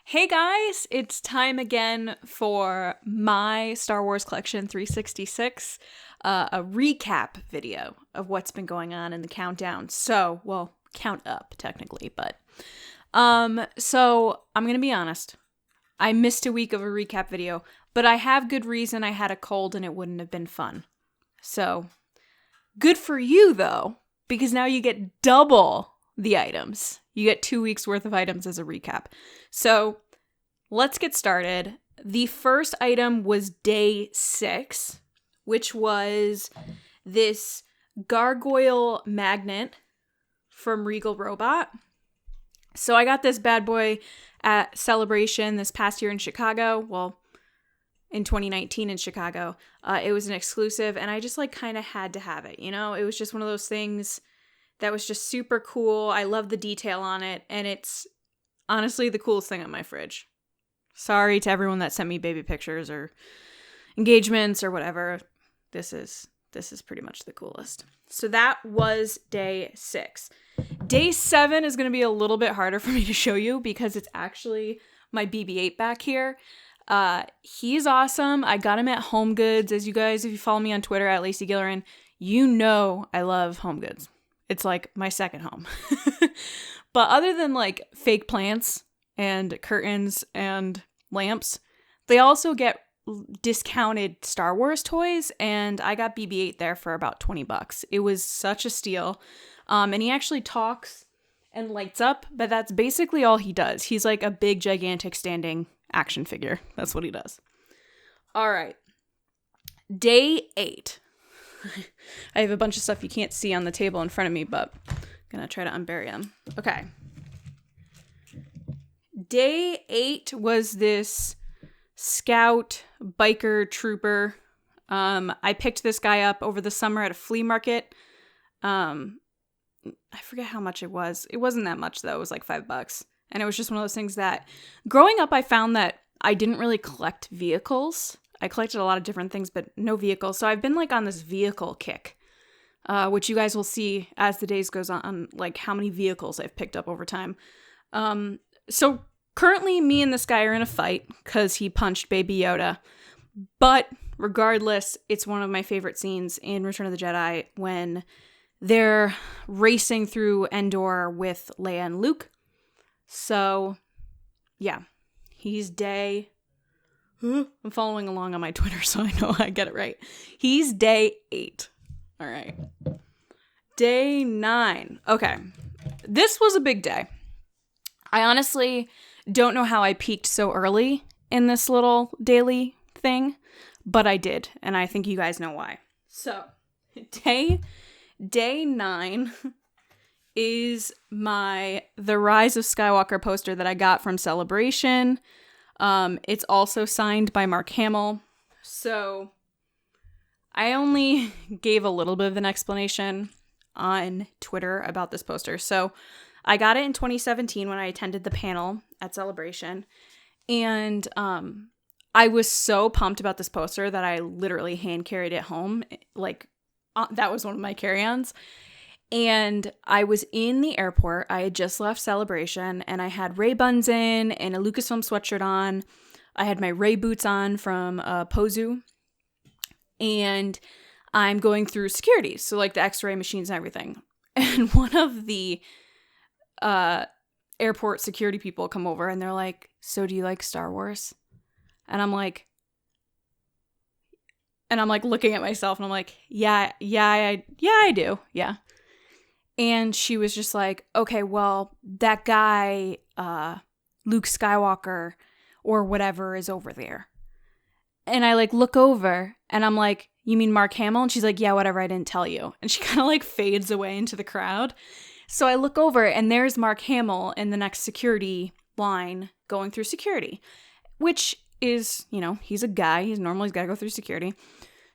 Hey guys, it's time again for my Star Wars Collection 366, a recap video of what's been going on in the countdown. So, well, count up technically, but so I'm gonna be honest. I missed a week of a recap video, but I have good reason. I had a cold and it wouldn't have been fun. So, good for you though, because now you get double the items. You get 2 weeks worth of items as a recap. So let's get started. The first item was day 6, which was this gargoyle magnet from Regal Robot. So I got this bad boy at Celebration this past year in Chicago. Well, in 2019 in Chicago. It was an exclusive and I just kind of had to have it. You know, it was just one of those things that was just super cool. I love the detail on it, and it's honestly the coolest thing on my fridge. Sorry to everyone that sent me baby pictures or engagements or whatever. This is pretty much the coolest. So that was day 6. Day 7 is going to be a little bit harder for me to show you because it's actually my BB-8 back here. He's awesome. I got him at Home Goods. As you guys, if you follow me on Twitter at Lacey Gilleran, you know I love Home Goods. It's like my second home. But other than fake plants and curtains and lamps, they also get discounted Star Wars toys, and I got BB-8 there for about $20. It was such a steal. And he actually talks and lights up, but that's basically all he does. He's like a big, gigantic standing action figure. That's what he does. All right. Day 8. I have a bunch of stuff you can't see on the table in front of me, but I'm gonna try to unbury them. Okay. Day 8 was this scout biker trooper. I picked this guy up over the summer at a flea market. I forget how much it was. It wasn't that much though. It was like $5. And it was just one of those things that growing up, I found that I didn't really collect vehicles. I collected a lot of different things, but no vehicles. So I've been on this vehicle kick, which you guys will see as the days goes on, how many vehicles I've picked up over time. So currently me and this guy are in a fight because he punched Baby Yoda. But regardless, it's one of my favorite scenes in Return of the Jedi when they're racing through Endor with Leia and Luke. So yeah, he's day... I'm following along on my Twitter, so I know I get it right. He's day 8. All right. Day 9. Okay. This was a big day. I honestly don't know how I peaked so early in this little daily thing, but I did, and I think you guys know why. So, day 9 is The Rise of Skywalker poster that I got from Celebration. It's also signed by Mark Hamill. So I only gave a little bit of an explanation on Twitter about this poster. So I got it in 2017 when I attended the panel at Celebration. And I was so pumped about this poster that I literally hand carried it home. That was one of my carry-ons. And I was in the airport. I had just left Celebration, and I had Ray buns in and a Lucasfilm sweatshirt on. I had my Ray boots on from Pozu. And I'm going through security, so the X-ray machines and everything. And one of the airport security people come over, and they're like, "So do you like Star Wars?" And I'm like looking at myself, and I'm like, yeah, I do, yeah. And she was just like, "Okay, well, that guy, Luke Skywalker or whatever is over there." And I look over and I'm like, "You mean Mark Hamill?" And she's like, "Yeah, whatever, I didn't tell you." And she kind of fades away into the crowd. So I look over and there's Mark Hamill in the next security line going through security, which is, he's a guy. He's got to go through security.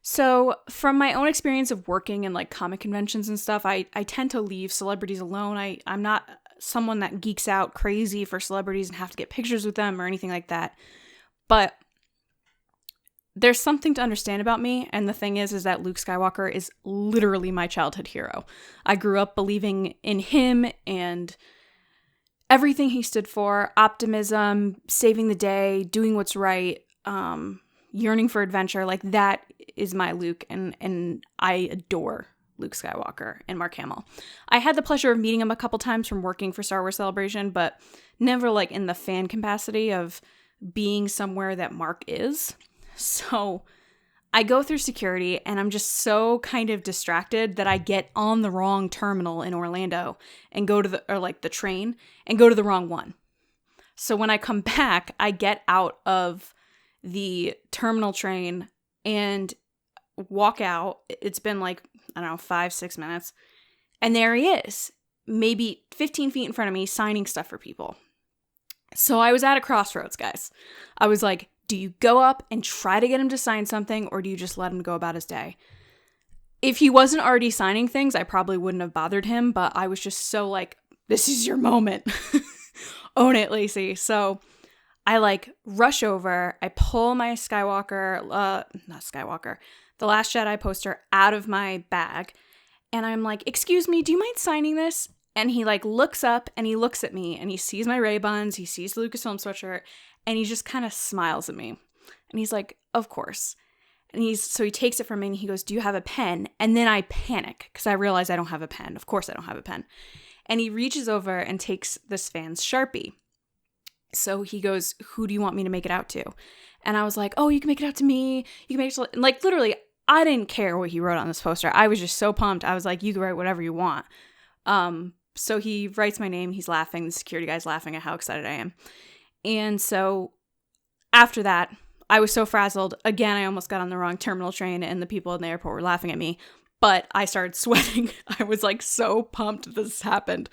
So from my own experience of working in comic conventions and stuff, I tend to leave celebrities alone. I'm not someone that geeks out crazy for celebrities and have to get pictures with them or anything like that. But there's something to understand about me. And the thing is that Luke Skywalker is literally my childhood hero. I grew up believing in him and everything he stood for, optimism, saving the day, doing what's right, yearning for adventure, like that is my Luke, and I adore Luke Skywalker and Mark Hamill. I had the pleasure of meeting him a couple times from working for Star Wars Celebration, but never like in the fan capacity of being somewhere that Mark is. So I go through security and I'm just so kind of distracted that I get on the wrong terminal in Orlando and go to the train and go to the wrong one. So when I come back, I get out of the terminal train and walk out. It's been like, I don't know, 5-6 minutes. And there he is, maybe 15 feet in front of me, signing stuff for people. So I was at a crossroads, guys. I was like, do you go up and try to get him to sign something, or do you just let him go about his day? If he wasn't already signing things, I probably wouldn't have bothered him, but I was just so like, this is your moment. Own it, Lacey. So I like rush over, I pull my The Last Jedi poster out of my bag, and I'm like, excuse me, do you mind signing this? And he like looks up and he looks at me and he sees my Ray-Bans, he sees the Lucasfilm sweatshirt, and he just kind of smiles at me. And he's like, of course. And so he takes it from me and he goes, do you have a pen? And then I panic because I realize I don't have a pen. Of course I don't have a pen. And he reaches over and takes this fan's Sharpie. So he goes, who do you want me to make it out to? And I was like, oh, you can make it out to me. You can make it to, like, literally, I didn't care what he wrote on this poster. I was just so pumped. I was like, you can write whatever you want. So he writes my name. He's laughing. The security guy's laughing at how excited I am. And so after that, I was so frazzled. Again, I almost got on the wrong terminal train and the people in the airport were laughing at me. But I started sweating. I was like so pumped this happened.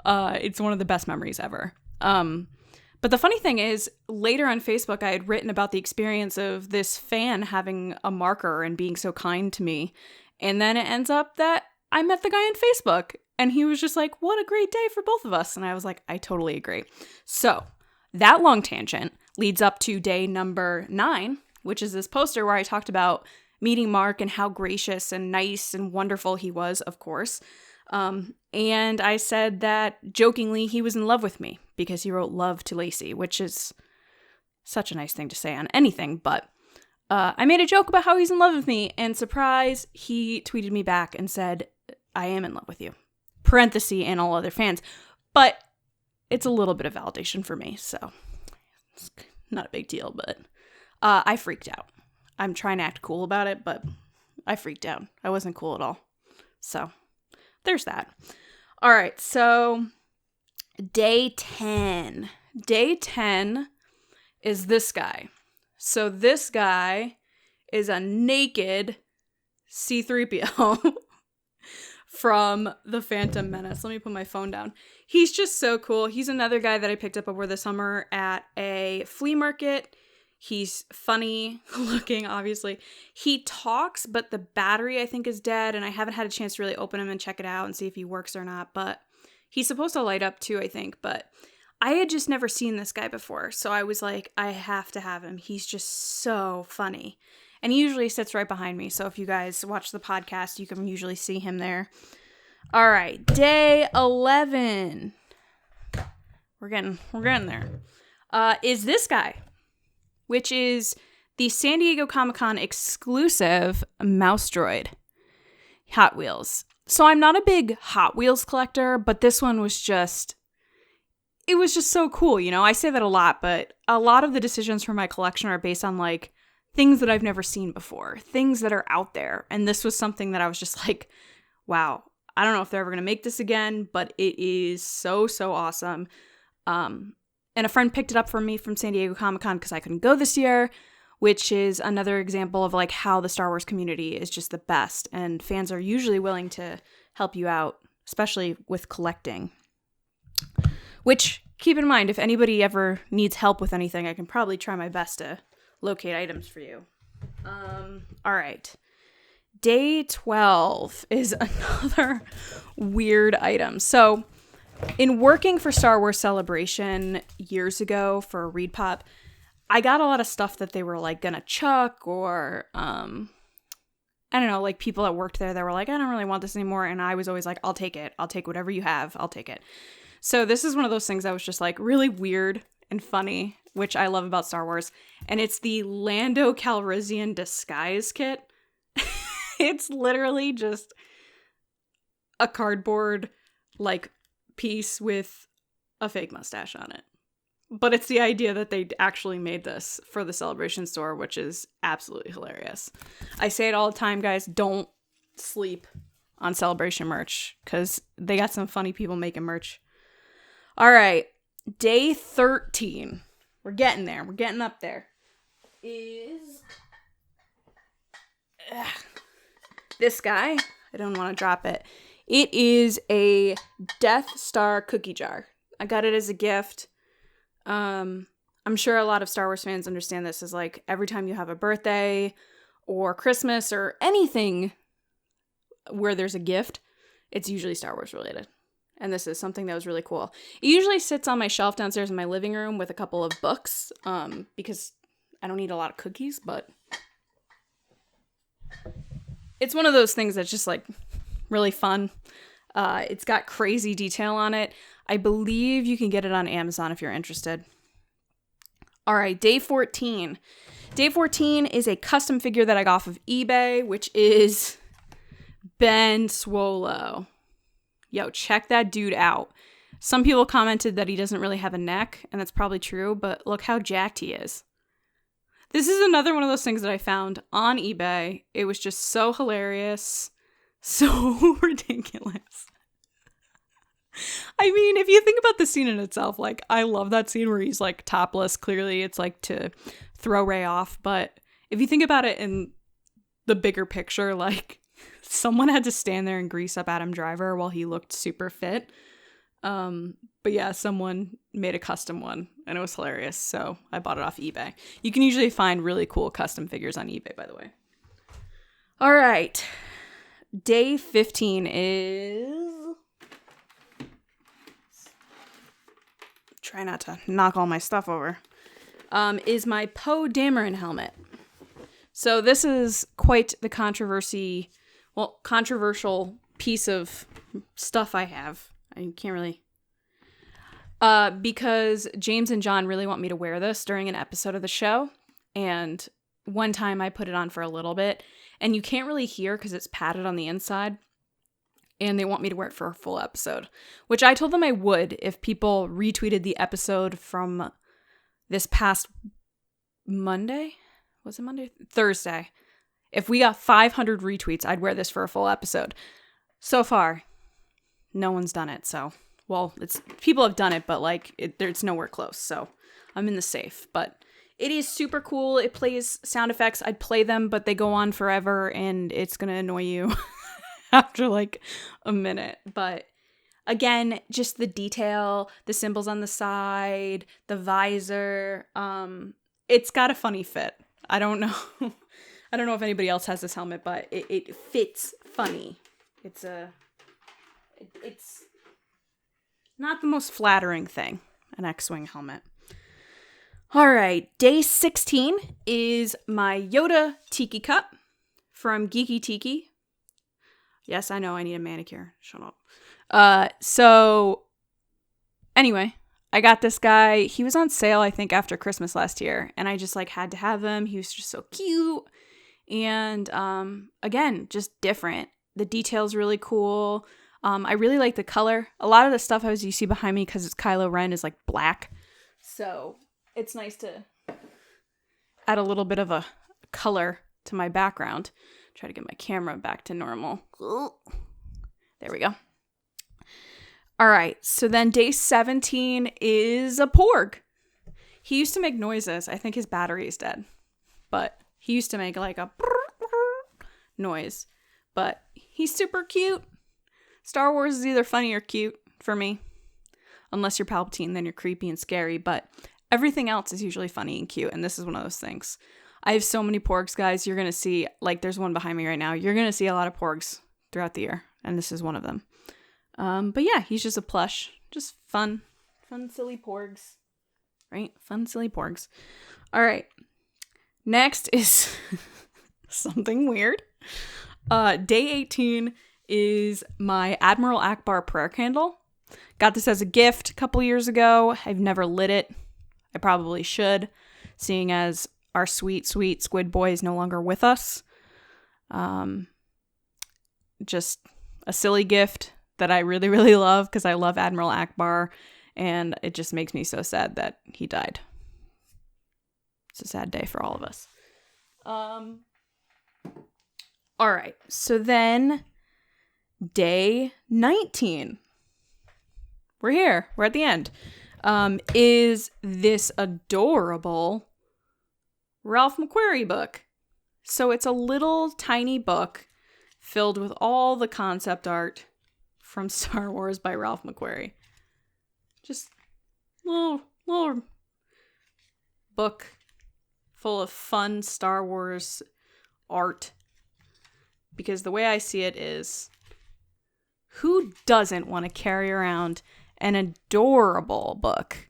It's one of the best memories ever. But the funny thing is, later on Facebook, I had written about the experience of this fan having a marker and being so kind to me. And then it ends up that I met the guy on Facebook. And he was just like, what a great day for both of us. And I was like, I totally agree. So that long tangent leads up to day number 9, which is this poster where I talked about meeting Mark and how gracious and nice and wonderful he was, of course. And I said that jokingly he was in love with me because he wrote love to Lacey, which is such a nice thing to say on anything. But I made a joke about how he's in love with me, and surprise, he tweeted me back and said, I am in love with you. Parenthesis and all other fans. But it's a little bit of validation for me, so it's not a big deal, but I freaked out. I'm trying to act cool about it, but I freaked out. I wasn't cool at all. So there's that. All right, so day 10. Day 10 is this guy. So this guy is a naked C-3PO from The Phantom Menace. Let me put my phone down. He's just so cool. He's another guy that I picked up over the summer at a flea market. He's funny looking, obviously. He talks, but the battery, I think, is dead, and I haven't had a chance to really open him and check it out and see if he works or not, but he's supposed to light up too, I think, but I had just never seen this guy before, so I was like, I have to have him. He's just so funny. And he usually sits right behind me, so if you guys watch the podcast, you can usually see him there. All right, day 11. We're getting there. Is this guy, which is the San Diego Comic-Con exclusive mouse droid Hot Wheels. So I'm not a big Hot Wheels collector, but this one was just, it was just so cool, you know? I say that a lot, but a lot of the decisions for my collection are based on like things that I've never seen before, things that are out there. And this was something that I was just like, wow, I don't know if they're ever going to make this again, but it is so, so awesome. And a friend picked it up for me from San Diego Comic-Con because I couldn't go this year, which is another example of like how the Star Wars community is just the best. And fans are usually willing to help you out, especially with collecting. Which, keep in mind, if anybody ever needs help with anything, I can probably try my best to locate items for you. All right. Day 12 is another weird item. So, in working for Star Wars Celebration years ago for Reed Pop, I got a lot of stuff that they were like gonna chuck or, I don't know, like people that worked there that were like, I don't really want this anymore. And I was always like, I'll take it. I'll take whatever you have. I'll take it. So this is one of those things that was just like really weird and funny, which I love about Star Wars. And it's the Lando Calrissian disguise kit. It's literally just a cardboard like piece with a fake mustache on it. But it's the idea that they actually made this for the Celebration store, which is absolutely hilarious. I say it all the time, guys. Don't sleep on Celebration merch because they got some funny people making merch. All right. Day 13. We're getting there. We're getting up there. Is this guy. I don't want to drop it. It is a Death Star cookie jar. I got it as a gift. I'm sure a lot of Star Wars fans understand this as like every time you have a birthday or Christmas or anything where there's a gift, it's usually Star Wars related. And this is something that was really cool. It usually sits on my shelf downstairs in my living room with a couple of books, because I don't eat a lot of cookies, but it's one of those things that's just like really fun. It's got crazy detail on it. I believe you can get it on Amazon if you're interested. All right, day 14. Day 14 is a custom figure that I got off of eBay, which is Ben Swolo. Yo, check that dude out. Some people commented that he doesn't really have a neck, and that's probably true, but look how jacked he is. This is another one of those things that I found on eBay. It was just so hilarious, so ridiculous. I mean, if you think about the scene in itself, like, I love that scene where he's, like, topless. Clearly, it's, like, to throw Rey off. But if you think about it in the bigger picture, like, someone had to stand there and grease up Adam Driver while he looked super fit. But yeah, someone made a custom one, and it was hilarious. So I bought it off eBay. You can usually find really cool custom figures on eBay, by the way. All right. Day 15 is... Try not to knock all my stuff over. Is my Poe Dameron helmet. So this is quite the controversial piece of stuff I have. I can't really... because James and John really want me to wear this during an episode of the show. And one time I put it on for a little bit. And you can't really hear because it's padded on the inside. And they want me to wear it for a full episode, which I told them I would if people retweeted the episode from this past Monday. Was it Monday? Thursday. If we got 500 retweets, I'd wear this for a full episode. So far, no one's done it. So, well, people have done it, but like it's nowhere close. So I'm in the safe, but it is super cool. It plays sound effects. I'd play them, but they go on forever and it's going to annoy you. After like a minute. But again, just the detail, the symbols on the side, the visor, it's got a funny fit. I don't know if anybody else has this helmet, but it fits funny. It's not the most flattering thing, an X-Wing helmet. All right, day 16 is my Yoda Tiki Cup from Geeky Tiki. Yes, I know I need a manicure. Shut up. So anyway, I got this guy. He was on sale, I think, after Christmas last year. And I just like had to have him. He was just so cute. And again, just different. The detail's really cool. I really like the color. A lot of the stuff you see behind me, because it's Kylo Ren, is like black. So it's nice to add a little bit of a color to my background. Try to get my camera back to normal. There we go. All right. So then day 17 is a Porg. He used to make noises. I think his battery is dead. But he used to make like a noise. But he's super cute. Star Wars is either funny or cute for me. Unless you're Palpatine, then you're creepy and scary. But everything else is usually funny and cute. And this is one of those things. I have so many Porgs, guys. You're going to see, like, there's one behind me right now. You're going to see a lot of Porgs throughout the year, and this is one of them. But yeah, he's just a plush. Just fun, silly Porgs, right? Fun, silly Porgs. All right. Next is something weird. Day 18 is my Admiral Akbar prayer candle. Got this as a gift a couple years ago. I've never lit it. I probably should, seeing as our sweet, sweet squid boy is no longer with us. Just a silly gift that I really, really love because I love Admiral Akbar, and it just makes me so sad that he died. It's a sad day for all of us. All right, so then day 19. We're here. We're at the end. Is this adorable Ralph McQuarrie book. So it's a little tiny book filled with all the concept art from Star Wars by Ralph McQuarrie. Just little book full of fun Star Wars art. Because the way I see it is, who doesn't want to carry around an adorable book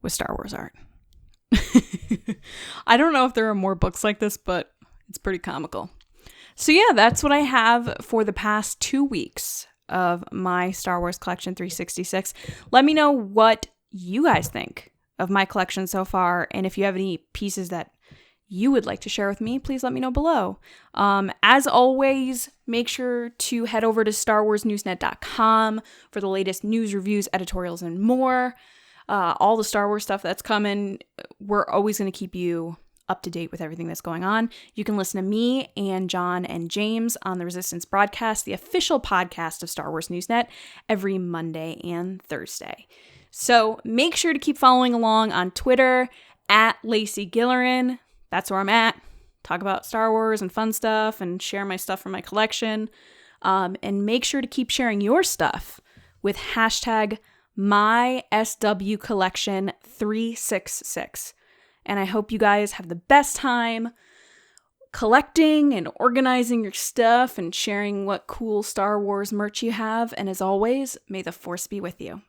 with Star Wars art? I don't know if there are more books like this, but it's pretty comical. So yeah, that's what I have for the past 2 weeks of my Star Wars Collection 366. Let me know what you guys think of my collection so far, and if you have any pieces that you would like to share with me, please let me know below. As always, make sure to head over to StarWarsNewsNet.com for the latest news, reviews, editorials, and more. All the Star Wars stuff that's coming, we're always going to keep you up to date with everything that's going on. You can listen to me and John and James on the Resistance Broadcast, the official podcast of Star Wars Newsnet, every Monday and Thursday. So make sure to keep following along on Twitter at Lacey Gilleran. That's where I'm at. Talk about Star Wars and fun stuff and share my stuff from my collection. And make sure to keep sharing your stuff with hashtag MySWCollection366. And I hope you guys have the best time collecting and organizing your stuff and sharing what cool Star Wars merch you have. And as always, may the Force be with you.